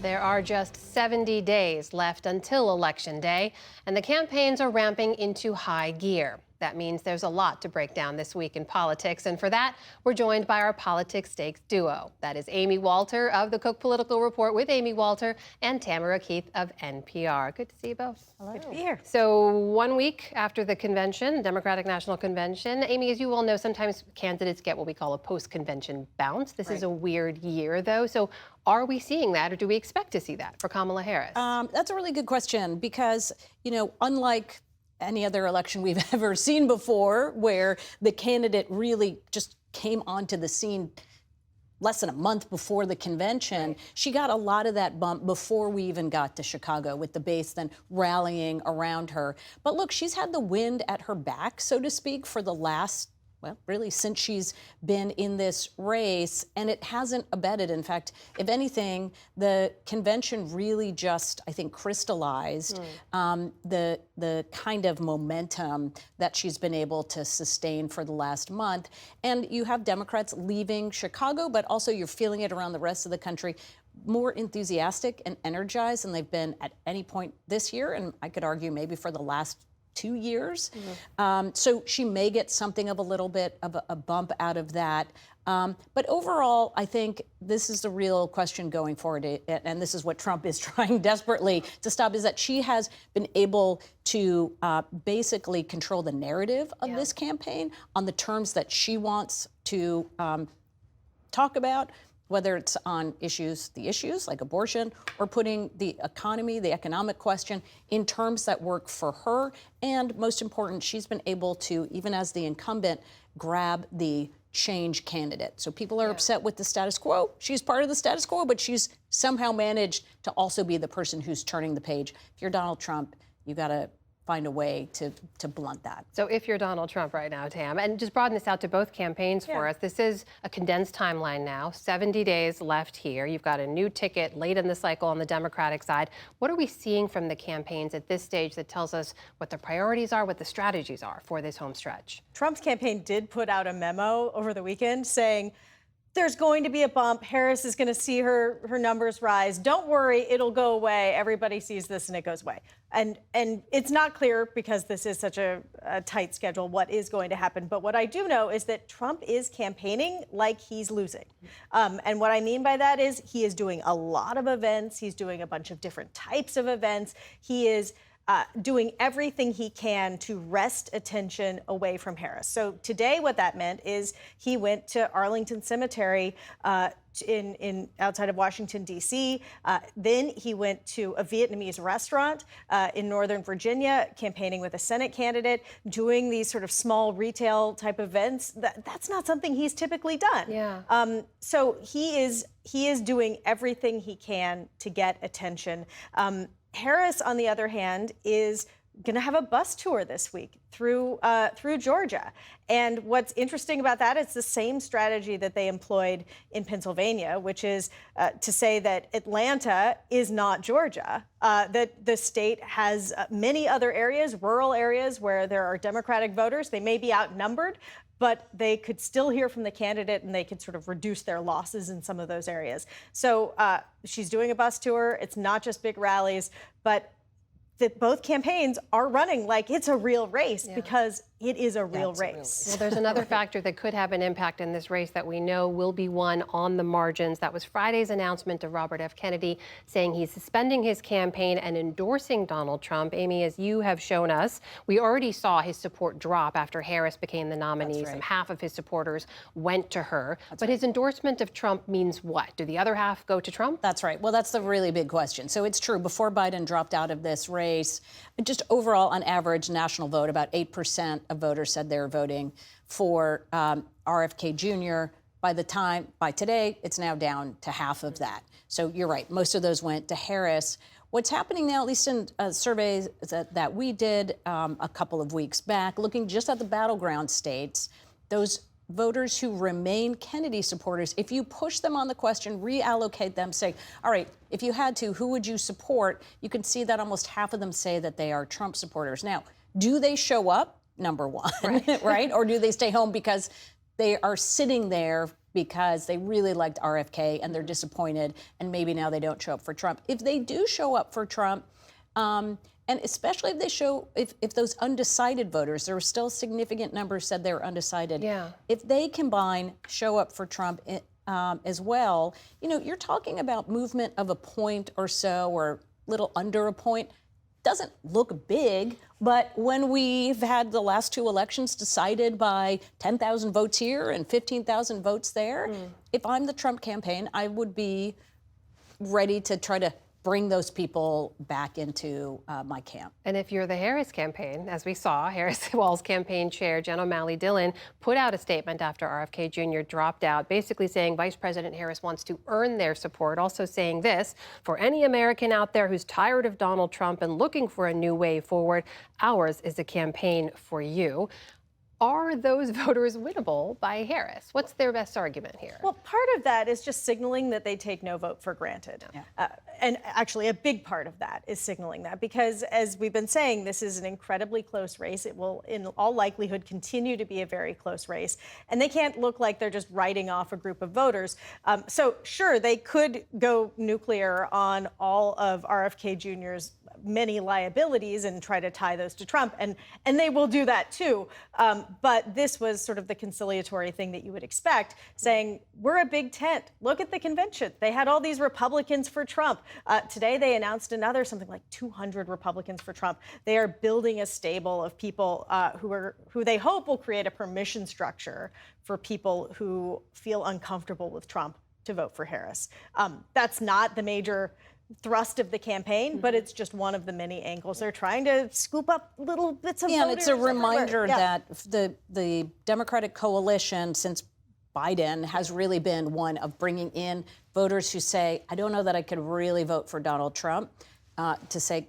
There are just 70 days left until Election Day, and the campaigns are ramping into high gear. That means there's a lot to break down this week in politics, and for that, we're joined by our Politics Stakes duo. That is Amy Walter of the Cook Political Report with Amy Walter and Tamara Keith of NPR. Good to see you both. Hello. Good to be here. So 1 week after the convention, Democratic National Convention, Amy, as you well know, sometimes candidates get what we call a post-convention bounce. This is a weird year, though. So are we seeing that, or do we expect to see that for Kamala Harris? That's a really good question because, unlike any other election we've ever seen before, where the candidate really just came onto the scene less than a month before the convention, she got a lot of that bump before we even got to Chicago, with the base then rallying around her. But look, she's had the wind at her back, so to speak, for the last, well, really since she's been in this race, and it hasn't abated. In fact, if anything, the convention really just, I think, crystallized the kind of momentum that she's been able to sustain for the last month. And you have Democrats leaving Chicago, but also you're feeling it around the rest of the country, more enthusiastic and energized than they've been at any point this year, and I could argue maybe for the last 2 years. So she may get something of a little bit of a bump out of that. But overall, I think this is the real question going forward, and this is what Trump is trying desperately to stop, is that she has been able to basically control the narrative of this campaign on the terms that she wants to talk about, whether it's on the issues like abortion, or putting the economy, the economic question, in terms that work for her. And most important, she's been able to, even as the incumbent, grab the change candidate. So people are upset with the status quo. She's part of the status quo, but she's somehow managed to also be the person who's turning the page. If you're Donald Trump, you got to find a way to blunt that. So if you're Donald Trump right now, Tam, and just broaden this out to both campaigns for us, this is a condensed timeline now, 70 days left here. You've got a new ticket late in the cycle on the Democratic side. What are we seeing from the campaigns at this stage that tells us what the priorities are, what the strategies are for this home stretch? Trump's campaign did put out a memo over the weekend saying, there's going to be a bump. Harris is going to see her numbers rise. Don't worry, it'll go away. Everybody sees this and it goes away. And it's not clear, because this is such a tight schedule, what is going to happen. But what I do know is that Trump is campaigning like he's losing. And what I mean by that is he is doing a lot of events. He's doing a bunch of different types of events. He is doing everything he can to wrest attention away from Harris. So today, what that meant is he went to Arlington Cemetery outside of Washington, D.C. Then he went to a Vietnamese restaurant in Northern Virginia, campaigning with a Senate candidate, doing these sort of small retail type events. That's not something he's typically done. Yeah. So he is doing everything he can to get attention. Harris, on the other hand, is going to have a bus tour this week through Georgia. And what's interesting about that, it's the same strategy that they employed in Pennsylvania, which is to say that Atlanta is not Georgia, that the state has many other areas, rural areas, where there are Democratic voters. They may be outnumbered, but they could still hear from the candidate, and they could sort of reduce their losses in some of those areas. So she's doing a bus tour. It's not just big rallies, but that both campaigns are running like it's a real race, because it is a real race. Well, there's another factor that could have an impact in this race that we know will be won on the margins. That was Friday's announcement of Robert F. Kennedy saying he's suspending his campaign and endorsing Donald Trump. Amy, as you have shown us, we already saw his support drop after Harris became the nominee. Some half of his supporters went to her. But his endorsement of Trump means what? Do the other half go to Trump? That's right. Well, that's the really big question. So it's true, before Biden dropped out of this race, just overall, on average, national vote, about 8% of voters said they were voting for RFK Jr. By today, it's now down to half of that. So you're right. Most of those went to Harris. What's happening now, at least in surveys that we did a couple of weeks back, looking just at the battleground states, those voters who remain Kennedy supporters, if you push them on the question, reallocate them, say, all right, if you had to, who would you support? You can see that almost half of them say that they are Trump supporters. Now, do they show up? Number one, right? Or do they stay home because they are sitting there because they really liked RFK and they're disappointed, and maybe now they don't show up for Trump. If they do show up for Trump, and especially if they if those undecided voters, there were still significant numbers said they were undecided. Yeah. If they combine, show up for Trump as well, you're talking about movement of a point or so, or little under a point. Doesn't look big, but when we've had the last two elections decided by 10,000 votes here and 15,000 votes there, if I'm the Trump campaign, I would be ready to try to bring those people back into my camp. And if you're the Harris campaign, as we saw, Harris Walls campaign chair Jen O'Malley Dillon put out a statement after RFK Jr. dropped out, basically saying Vice President Harris wants to earn their support, also saying this: for any American out there who's tired of Donald Trump and looking for a new way forward, ours is a campaign for you. Are those voters winnable by Harris? What's their best argument here? Well, part of that is just signaling that they take no vote for granted. Yeah. And actually, a big part of that is signaling that, because as we've been saying, this is an incredibly close race. It will, in all likelihood, continue to be a very close race. And they can't look like they're just writing off a group of voters. So sure, they could go nuclear on all of RFK Jr.'s many liabilities and try to tie those to Trump, and they will do that too. But this was sort of the conciliatory thing that you would expect, saying, we're a big tent. Look at the convention. They had all these Republicans for Trump. Today they announced another, something like 200 Republicans for Trump. They are building a stable of people who they hope will create a permission structure for people who feel uncomfortable with Trump to vote for Harris. That's not the major thrust of the campaign, but it's just one of the many angles. They're trying to scoop up little bits of voters. And it's a reminder Yeah. that the Democratic coalition since Biden has really been one of bringing in voters who say, I don't know that I could really vote for Donald Trump, to say,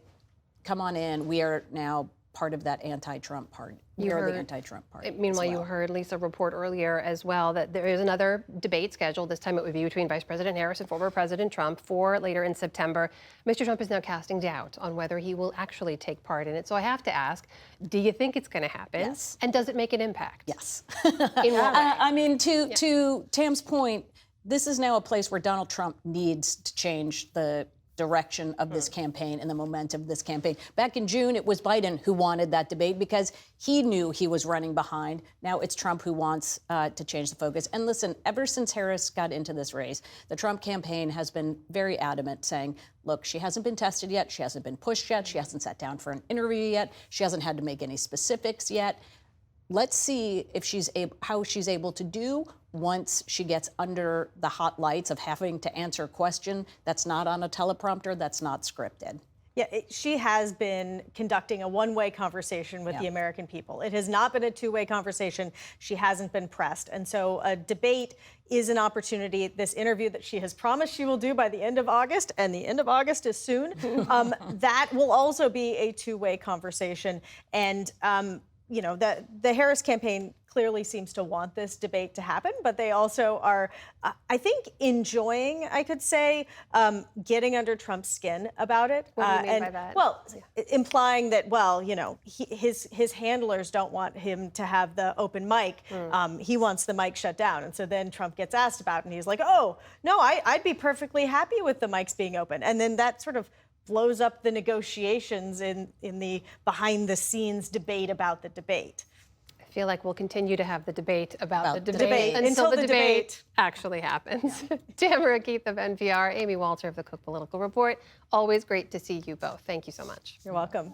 come on in, we are now part of that anti-Trump party. We are the anti-Trump party. Meanwhile, you heard Lisa report earlier as well that there is another debate scheduled. This time it would be between Vice President Harris and former President Trump for later in September. Mr. Trump is now casting doubt on whether he will actually take part in it. So I have to ask, do you think it's going to happen? Yes. And does it make an impact? Yes. In what way? I mean, to Tam's point, this is now a place where Donald Trump needs to change the direction of this campaign and the momentum of this campaign. Back in June, it was Biden who wanted that debate because he knew he was running behind. Now it's Trump who wants to change the focus. And listen, ever since Harris got into this race, the Trump campaign has been very adamant, saying, look, she hasn't been tested yet, she hasn't been pushed yet, she hasn't sat down for an interview yet, she hasn't had to make any specifics yet. Let's see if how she's able to do once she gets under the hot lights of having to answer a question that's not on a teleprompter, that's not scripted. Yeah, she has been conducting a one-way conversation with the American people. It has not been a two-way conversation. She hasn't been pressed. And so a debate is an opportunity. This interview that she has promised she will do by the end of August, and the end of August is soon, that will also be a two-way conversation. And the Harris campaign clearly seems to want this debate to happen, but they also are, I think, enjoying, I could say, getting under Trump's skin about it. What do you mean by that? Well, implying that, his handlers don't want him to have the open mic. He wants the mic shut down. And so then Trump gets asked about it, and he's like, oh, no, I'd be perfectly happy with the mics being open. And then that sort of blows up the negotiations in the behind-the-scenes debate about the debate. I feel like we'll continue to have the debate about the the debate debate until the the debate debate actually happens. Tamara Keith of NPR, Amy Walter of the Cook Political Report. Always great to see you both. Thank you so much. You're welcome.